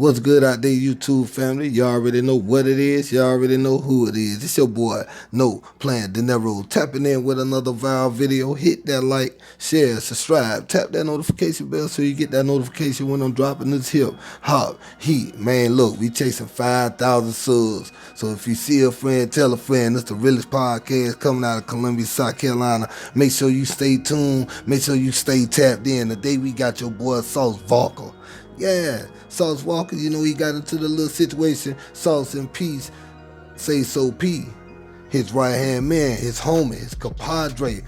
What's good out there, YouTube family? You already know what it is. You already know who it is. It's your boy, NoPlayingDinero, tapping in with another viral video. Hit that like, share, subscribe, tap that notification bell so you get that notification when I'm dropping this hip hop heat. Man, look, we chasing 5,000 subs. So if you see a friend, tell a friend. It's the realest podcast coming out of Columbia, South Carolina. Make sure you stay tuned. Make sure you stay tapped in. Today we got your boy Sauce Walka. Yeah, Sauce Walka, you know, he got into the little situation. Sauce and Peace, say so P. His right hand man, his homie, his compadre,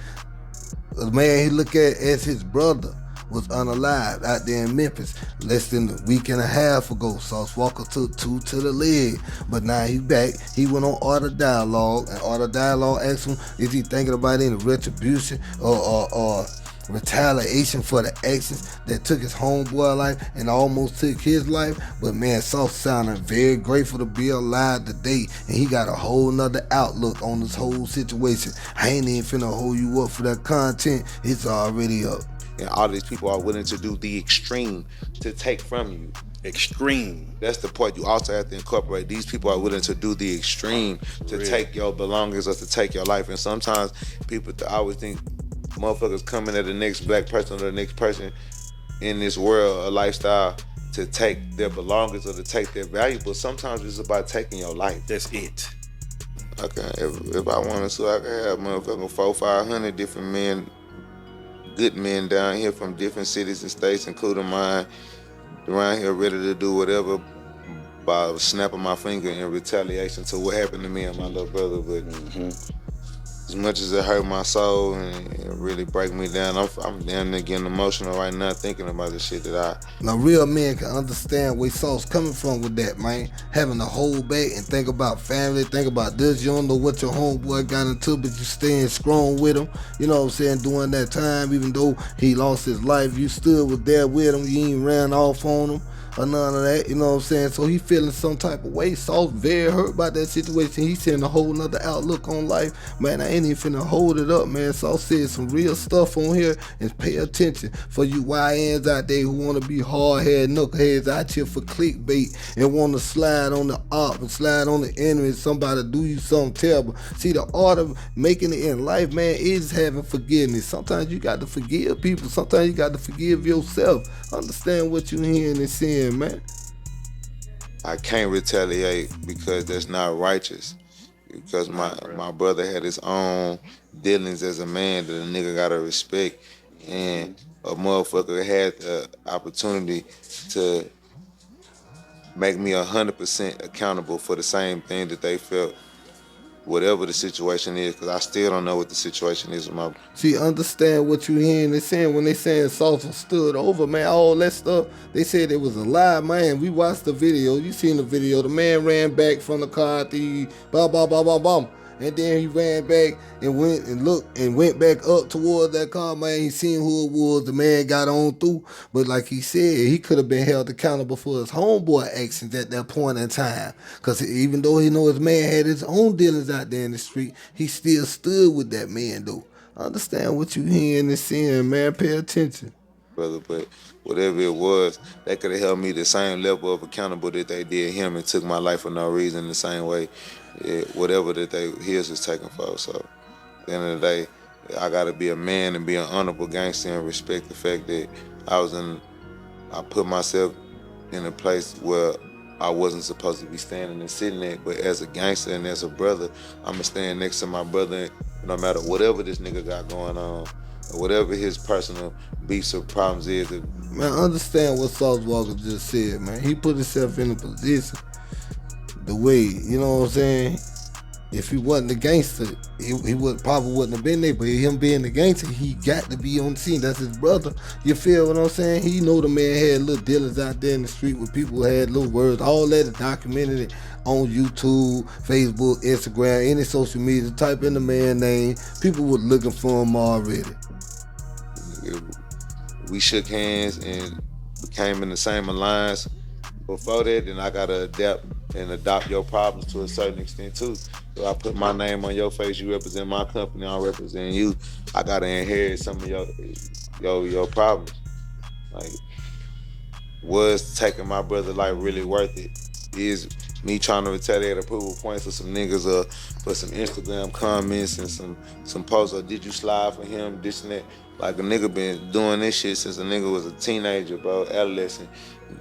the man he look at as his brother, was unalived out there in Memphis less than a week and a half ago. Sauce Walka took 2 to the leg, but now he's back. He went on Art of Dialogue, and Art of Dialogue asked him, is he thinking about any retribution or retaliation for the actions that took his homeboy life and almost took his life. But man, Sauce sounded very grateful to be alive today, and he got a whole nother outlook on this whole situation. I ain't even finna hold you up for that content. It's already up. And all these people are willing to do the extreme to take from you. Extreme. That's the part you also have to incorporate. These people are willing to do the extreme to take your belongings or to take your life. And sometimes people always think motherfuckers coming at the next black person or the next person in this world, a lifestyle, to take their belongings or to take their valuables. Sometimes it's about taking your life. That's it. Okay, if I wanted to, I could have motherfucking 400-500 different men, good men down here from different cities and states, including mine, around here ready to do whatever by snapping my finger in retaliation to what happened to me and my little brother. But as much as it hurt my soul and it really break me down, I'm damn near getting emotional right now thinking about the shit that I... Now, real men can understand where Sauce coming from with that, man. Having to hold back and think about family, think about this. You don't know what your homeboy got into, but you staying strong with him. You know what I'm saying? During that time, even though he lost his life, you still was there with him. You ain't ran off on him or none of that, you know what I'm saying? So he feeling some type of way. Sauce very hurt about that situation. He seeing a whole nother outlook on life. Man, I ain't even finna hold it up, man. Sauce said some real stuff on here, and pay attention for you YNs out there who wanna be hard-headed knuckleheads out here for clickbait and wanna slide on the op and slide on the enemy, somebody do you something terrible. See, the art of making it in life, man, is having forgiveness. Sometimes you got to forgive people. Sometimes you got to forgive yourself. Understand what you hearing and seeing, man. I can't retaliate because that's not righteous. Because my brother had his own dealings as a man that a nigga gotta respect, and a motherfucker had the opportunity to make me 100% accountable for the same thing that they felt, whatever the situation is, because I still don't know what the situation is with my... See, understand what you hearing and saying when they saying Sauce stood over, man, all that stuff. They said it was a lie, man. We watched the video. You seen the video. The man ran back from the car, and then he ran back and went and looked and went back up towards that car, man. He seen who it was. The man got on through. But like he said, he could have been held accountable for his homeboy actions at that point in time. Because even though he know his man had his own dealings out there in the street, he still stood with that man, though. Understand what you hearing and seeing, man. Pay attention. Brother, but whatever it was, that could have held me the same level of accountable that they did him and took my life for no reason the same way. Whatever that his is taken for. So at the end of the day, I gotta be a man and be an honorable gangster and respect the fact that I put myself in a place where I wasn't supposed to be standing and sitting at, but as a gangster and as a brother, I'ma stand next to my brother no matter whatever this nigga got going on, or whatever his personal beefs or problems is. Man, understand what Sauce Walka just said, man. He put himself in a position the way, you know what I'm saying? If he wasn't a gangster, he probably wouldn't have been there. But him being a gangster, he got to be on the scene. That's his brother. You feel what I'm saying? He know the man had little dealings out there in the street where people had little words. All that is documented on YouTube, Facebook, Instagram, any social media. Type in the man name. People were looking for him already. We shook hands and became in the same alliance before that, then I gotta adapt and adopt your problems to a certain extent too. So I put my name on your face, you represent my company, I represent you. I gotta inherit some of your problems. Like, was taking my brother life really worth it? Is me trying to retaliate approval points for some niggas or for some Instagram comments and some posts, or did you slide for him, this and that? Like a nigga been doing this shit since a nigga was a teenager, bro, adolescent. You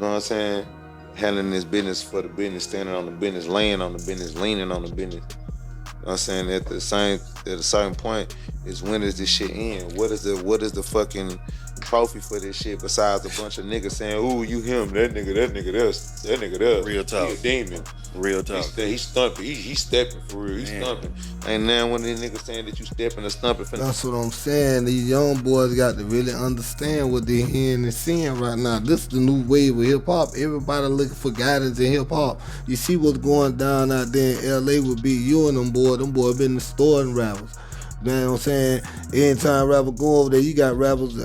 know what I'm saying? Handling this business for the business, standing on the business, laying on the business, leaning on the business. You know what I'm saying? At a certain point is, when does this shit end? What is the fucking trophy for this shit besides a bunch of niggas saying, "Ooh, you him, that nigga this, that nigga that." Real talk. He a demon. Real talk. He's stumping. He's stepping for real. He's stumping. Ain't now one of these niggas saying that you stepping or stumping. That's what I'm saying. These young boys got to really understand what they're hearing and seeing right now. This is the new wave of hip hop. Everybody looking for guidance in hip hop. You see what's going down out there in LA with Big U and them boys been distorting rappers. You know what I'm saying? Anytime rapper go over there, you got rappers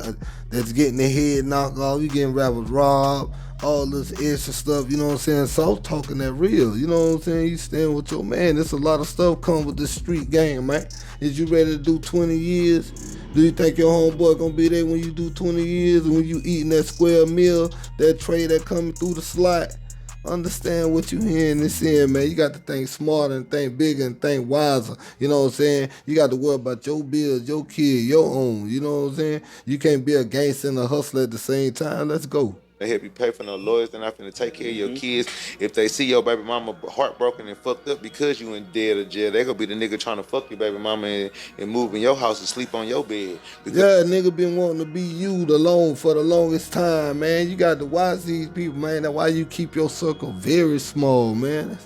that's getting their head knocked off. You getting rappers robbed, all this extra stuff. You know what I'm saying? So talking that real. You know what I'm saying? You stand with your man. There's a lot of stuff come with this street game, man. Is you ready to do 20 years? Do you think your homeboy gonna be there when you do 20 years? And when you eating that square meal, that tray that coming through the slot? Understand what you hearing and seeing, man. You got to think smarter and think bigger and think wiser. You know what I'm saying? You got to worry about your bills, your kid, your own. You know what I'm saying? You can't be a gangster and a hustler at the same time. Let's go. They help you pay for no lawyers. They're not finna take care of your kids. If they see your baby mama heartbroken and fucked up because you in dead or jail, they gonna be the nigga trying to fuck your baby mama and move in your house and sleep on your bed. Yeah, nigga been wanting to be you alone for the longest time, man. You got to watch these people, man. That's why you keep your circle very small, man.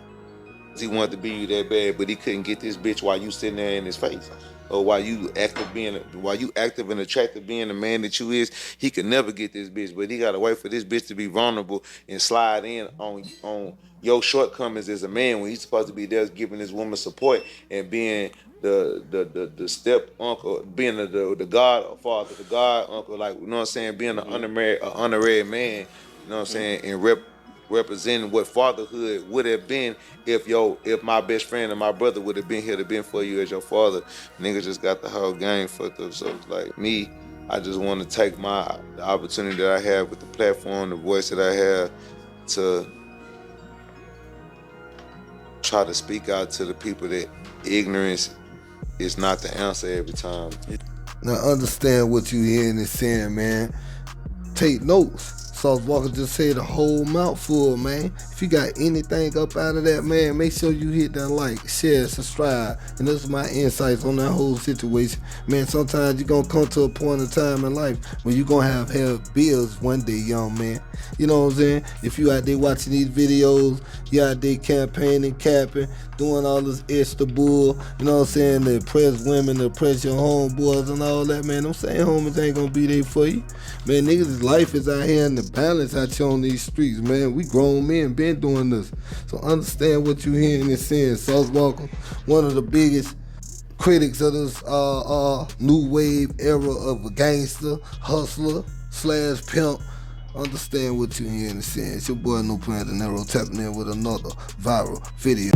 He wanted to be you that bad, but he couldn't get this bitch while you sitting there in his face. Or while you active and attractive being the man that you is, he could never get this bitch. But he gotta wait for this bitch to be vulnerable and slide in on your shortcomings as a man when he's supposed to be there giving this woman support and being the step uncle, being the godfather, the god uncle, like, you know what I'm saying, being an honorary man, you know what I'm saying, and representing what fatherhood would have been if my best friend and my brother would have been here to been for you as your father. Niggas just got the whole game fucked up. So like me, I just want to take the opportunity that I have with the platform, the voice that I have, to try to speak out to the people that ignorance is not the answer every time. Now understand what you hearing and saying, man. Take notes. Sauce Walka just said a whole mouthful, man. If you got anything up out of that, man, make sure you hit that like, share, subscribe. And this is my insights on that whole situation. Man, sometimes you're going to come to a point in time in life when you're going to have bills one day, young man. You know what I'm saying? If you out there watching these videos, you out there campaigning, capping, doing all this extra bull, you know what I'm saying, to oppress women, to oppress your homeboys and all that, man, them same homies ain't gonna be there for you. Man, niggas' life is out here in the balance out here on these streets, man. We grown men been doing this. So understand what you hearing and seeing. Sauce Walka, one of the biggest critics of this new wave era of a gangster, hustler, / pimp. Understand what you hearing and seeing. It's your boy NoPlayingDinero tapping in with another viral video.